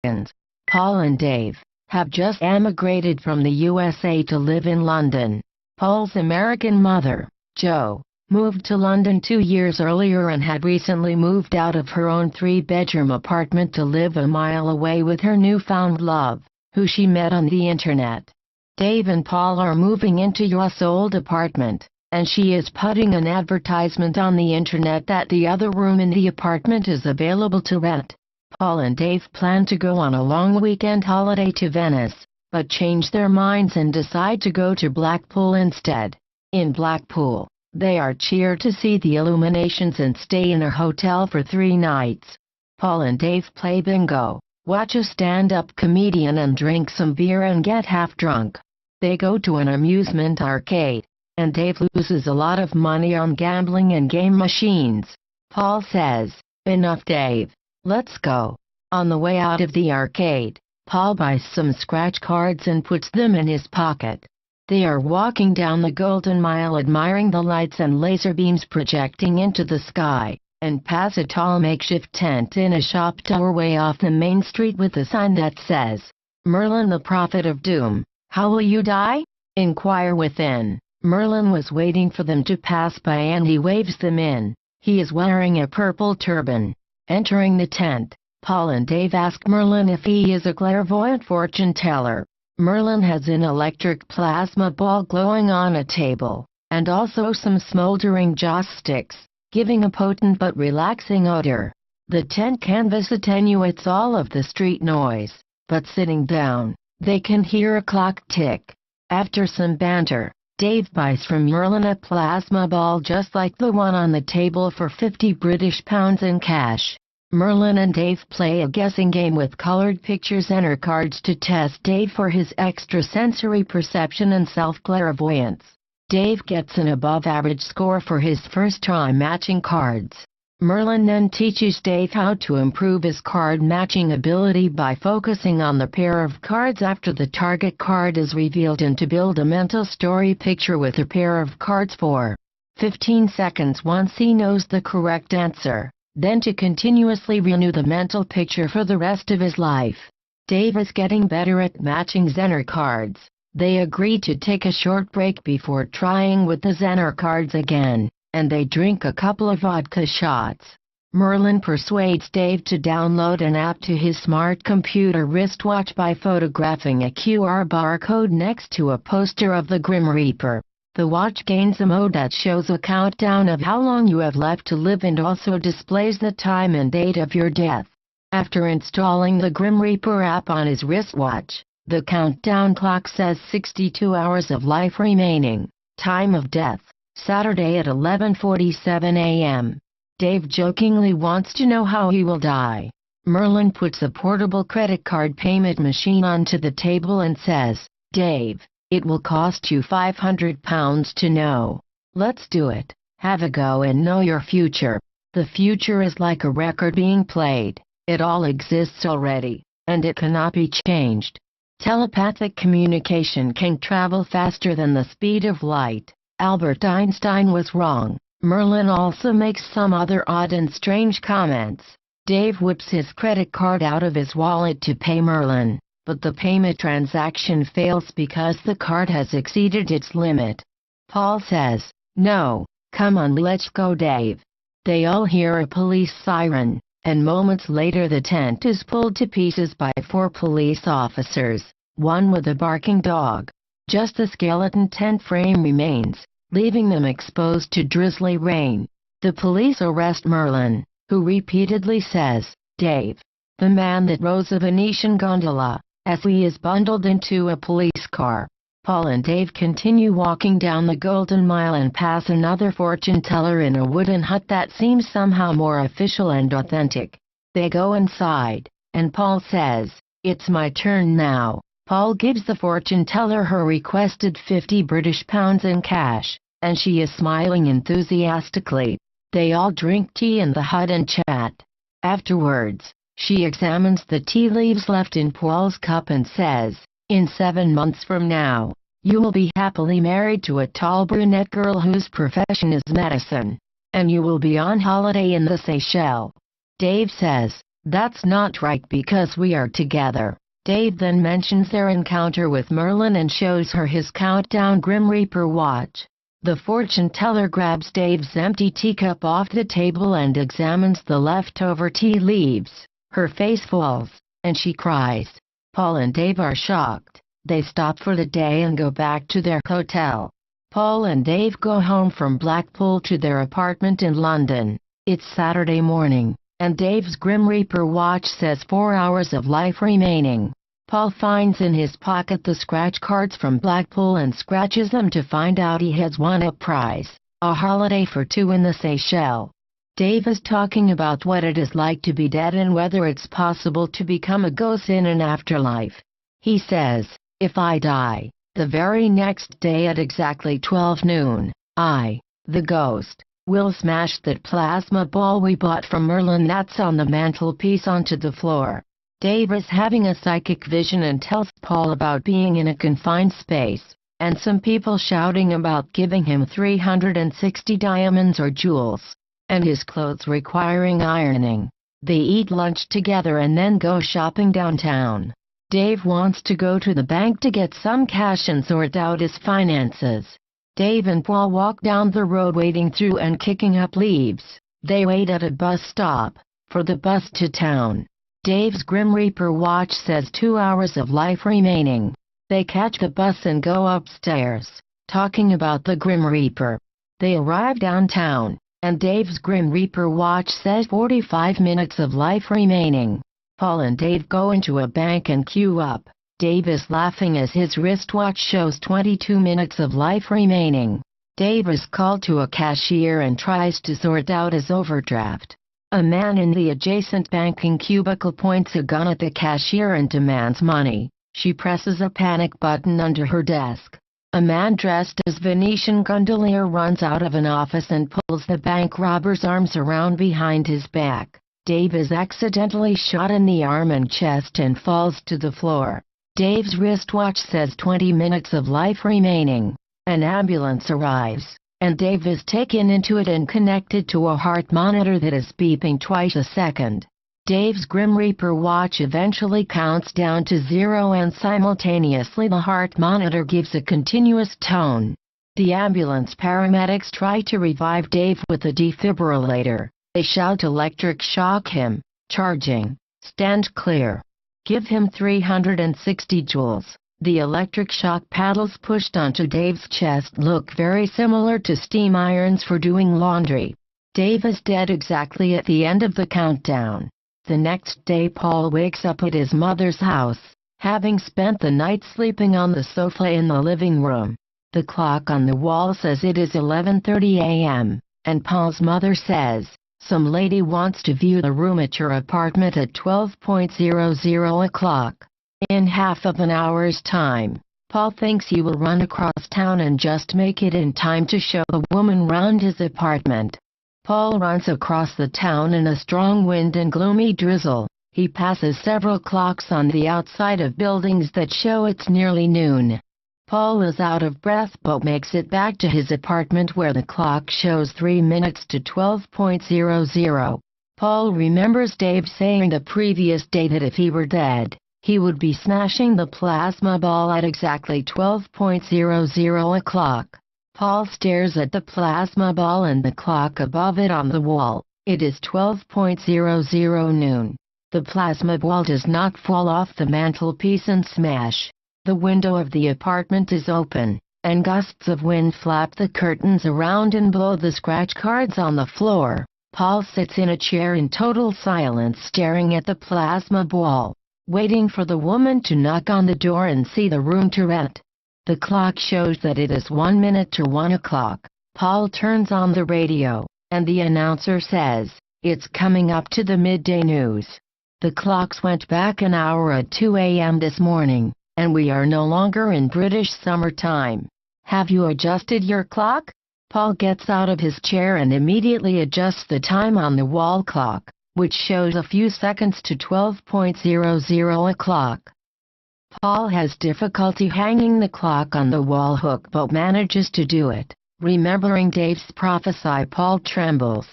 clairvoyants. Paul and Dave have just emigrated from the USA to live in London. Paul's American mother, Jo, moved to London 2 years earlier and had recently moved out of her own 3-bedroom apartment to live a mile away with her newfound love, who she met on the internet. Dave and Paul are moving into Jo's old apartment, and she is putting an advertisement on the internet that the other room in the apartment is available to rent. Paul and Dave plan to go on a long weekend holiday to Venice, but change their minds and decide to go to Blackpool instead. In Blackpool, they are cheered to see the illuminations and stay in a hotel for 3 nights. Paul and Dave play bingo, watch a stand-up comedian and drink some beer and get half drunk. They go to an amusement arcade, and Dave loses a lot of money on gambling and game machines. Paul says, "Enough, Dave. Let's go." On the way out of the arcade, Paul buys some scratch cards and puts them in his pocket. They are walking down the Golden Mile admiring the lights and laser beams projecting into the sky, and pass a tall makeshift tent in a shop doorway off the main street with a sign that says, "Merlin the Prophet of Doom, how will you die? Inquire within." Merlin was waiting for them to pass by and he waves them in. He is wearing a purple turban. Entering the tent, Paul and Dave ask Merlin if he is a clairvoyant fortune teller. Merlin has an electric plasma ball glowing on a table, and also some smoldering joss sticks, giving a potent but relaxing odor. The tent canvas attenuates all of the street noise, but sitting down, they can hear a clock tick. After some banter, Dave buys from Merlin a plasma ball just like the one on the table for £50 in cash. Merlin and Dave play a guessing game with colored pictures and cards to test Dave for his extrasensory perception and self-clairvoyance. Dave gets an above-average score for his first try matching cards. Merlin then teaches Dave how to improve his card matching ability by focusing on the pair of cards after the target card is revealed and to build a mental story picture with a pair of cards for 15 seconds once he knows the correct answer, then to continuously renew the mental picture for the rest of his life. Dave is getting better at matching Zener cards. They agree to take a short break before trying with the Zener cards again, and they drink a couple of vodka shots. Merlin persuades Dave to download an app to his smart computer wristwatch by photographing a QR barcode next to a poster of the Grim Reaper. The watch gains a mode that shows a countdown of how long you have left to live and also displays the time and date of your death. After installing the Grim Reaper app on his wristwatch, the countdown clock says 62 hours of life remaining. Time of death, Saturday at 11:47 a.m. Dave jokingly wants to know how he will die. Merlin puts a portable credit card payment machine onto the table and says, "Dave, it will cost you £500 to know. Let's do it. Have a go and know your future." The future is like a record being played. It all exists already, and it cannot be changed. Telepathic communication can travel faster than the speed of light. Albert Einstein was wrong. Merlin also makes some other odd and strange comments. Dave whips his credit card out of his wallet to pay Merlin, but the payment transaction fails because the card has exceeded its limit. Paul says, "No, come on, let's go, Dave." They all hear a police siren, and moments later the tent is pulled to pieces by 4 police officers, one with a barking dog. Just the skeleton tent frame remains, leaving them exposed to drizzly rain. The police arrest Merlin, who repeatedly says, "Dave, the man that rows a Venetian gondola," as he is bundled into a police car. Paul and Dave continue walking down the Golden Mile and pass another fortune teller in a wooden hut that seems somehow more official and authentic. They go inside, and Paul says, "It's my turn now." Paul gives the fortune teller her requested £50 in cash, and she is smiling enthusiastically. They all drink tea in the hut and chat. Afterwards, she examines the tea leaves left in Paul's cup and says, "In 7 months from now, you will be happily married to a tall brunette girl whose profession is medicine, and you will be on holiday in the Seychelles." Dave says, "That's not right because we are together." Dave then mentions their encounter with Merlin and shows her his countdown Grim Reaper watch. The fortune teller grabs Dave's empty teacup off the table and examines the leftover tea leaves. Her face falls, and she cries. Paul and Dave are shocked. They stop for the day and go back to their hotel. Paul and Dave go home from Blackpool to their apartment in London. It's Saturday morning, and Dave's Grim Reaper watch says 4 hours of life remaining. Paul finds in his pocket the scratch cards from Blackpool and scratches them to find out he has won a prize, a holiday for 2 in the Seychelles. Dave is talking about what it is like to be dead and whether it's possible to become a ghost in an afterlife. He says, "If I die, the very next day at exactly 12 noon, I, the ghost, will smash that plasma ball we bought from Merlin that's on the mantelpiece onto the floor." Dave is having a psychic vision and tells Paul about being in a confined space, and some people shouting about giving him 360 diamonds or jewels, and his clothes requiring ironing. They eat lunch together and then go shopping downtown. Dave wants to go to the bank to get some cash and sort out his finances. Dave and Paul walk down the road wading through and kicking up leaves. They wait at a bus stop for the bus to town. Dave's Grim Reaper watch says 2 hours of life remaining. They catch the bus and go upstairs, talking about the Grim Reaper. They arrive downtown, and Dave's Grim Reaper watch says 45 minutes of life remaining. Paul and Dave go into a bank and queue up. Dave is laughing as his wristwatch shows 22 minutes of life remaining. Dave is called to a cashier and tries to sort out his overdraft. A man in the adjacent banking cubicle points a gun at the cashier and demands money. She presses a panic button under her desk. A man dressed as Venetian gondolier runs out of an office and pulls the bank robber's arms around behind his back. Dave is accidentally shot in the arm and chest and falls to the floor. Dave's wristwatch says 20 minutes of life remaining. An ambulance arrives, and Dave is taken into it and connected to a heart monitor that is beeping twice a second. Dave's Grim Reaper watch eventually counts down to 0 and simultaneously the heart monitor gives a continuous tone. The ambulance paramedics try to revive Dave with a defibrillator. They shout electric shock him, charging, stand clear. Give him 360 joules. The electric shock paddles pushed onto Dave's chest look very similar to steam irons for doing laundry. Dave is dead exactly at the end of the countdown. The next day Paul wakes up at his mother's house, having spent the night sleeping on the sofa in the living room. The clock on the wall says it is 11:30 a.m., and Paul's mother says, "Some lady wants to view the room at your apartment at 12:00 o'clock. In half of an hour's time." Paul thinks he will run across town and just make it in time to show the woman round his apartment. Paul runs across the town in a strong wind and gloomy drizzle. He passes several clocks on the outside of buildings that show it's nearly noon. Paul is out of breath but makes it back to his apartment where the clock shows 3 minutes to 12:00. Paul remembers Dave saying the previous day that if he were dead, he would be smashing the plasma ball at exactly 12:00 o'clock. Paul stares at the plasma ball and the clock above it on the wall. It is 12:00 noon. The plasma ball does not fall off the mantelpiece and smash. The window of the apartment is open, and gusts of wind flap the curtains around and blow the scratch cards on the floor. Paul sits in a chair in total silence staring at the plasma ball, waiting for the woman to knock on the door and see the room to rent. The clock shows that it is 1 minute to 1 o'clock. Paul turns on the radio, and the announcer says, "It's coming up to the midday news. The clocks went back an hour at 2 a.m. this morning, and we are no longer in British summertime. Have you adjusted your clock?" Paul gets out of his chair and immediately adjusts the time on the wall clock, which shows a few seconds to 12:00 o'clock. Paul has difficulty hanging the clock on the wall hook but manages to do it. Remembering Dave's prophecy, Paul trembles.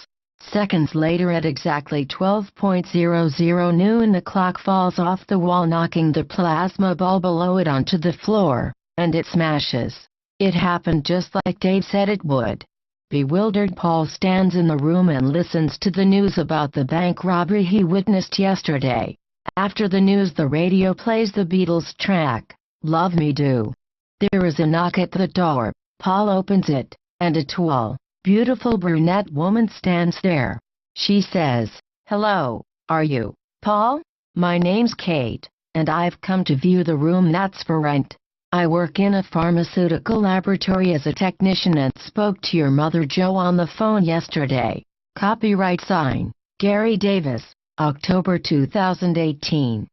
Seconds later at exactly 12:00 noon, the clock falls off the wall, knocking the plasma ball below it onto the floor, and it smashes. It happened just like Dave said it would. Bewildered, Paul stands in the room and listens to the news about the bank robbery he witnessed yesterday. After the news, the radio plays the Beatles track, Love Me Do. There is a knock at the door. Paul opens it, and a tall, beautiful brunette woman stands there. She says, "Hello, are you Paul? My name's Kate, and I've come to view the room that's for rent. I work in a pharmaceutical laboratory as a technician and spoke to your mother Jo on the phone yesterday. Copyright sign, Gary Davis, October 2018.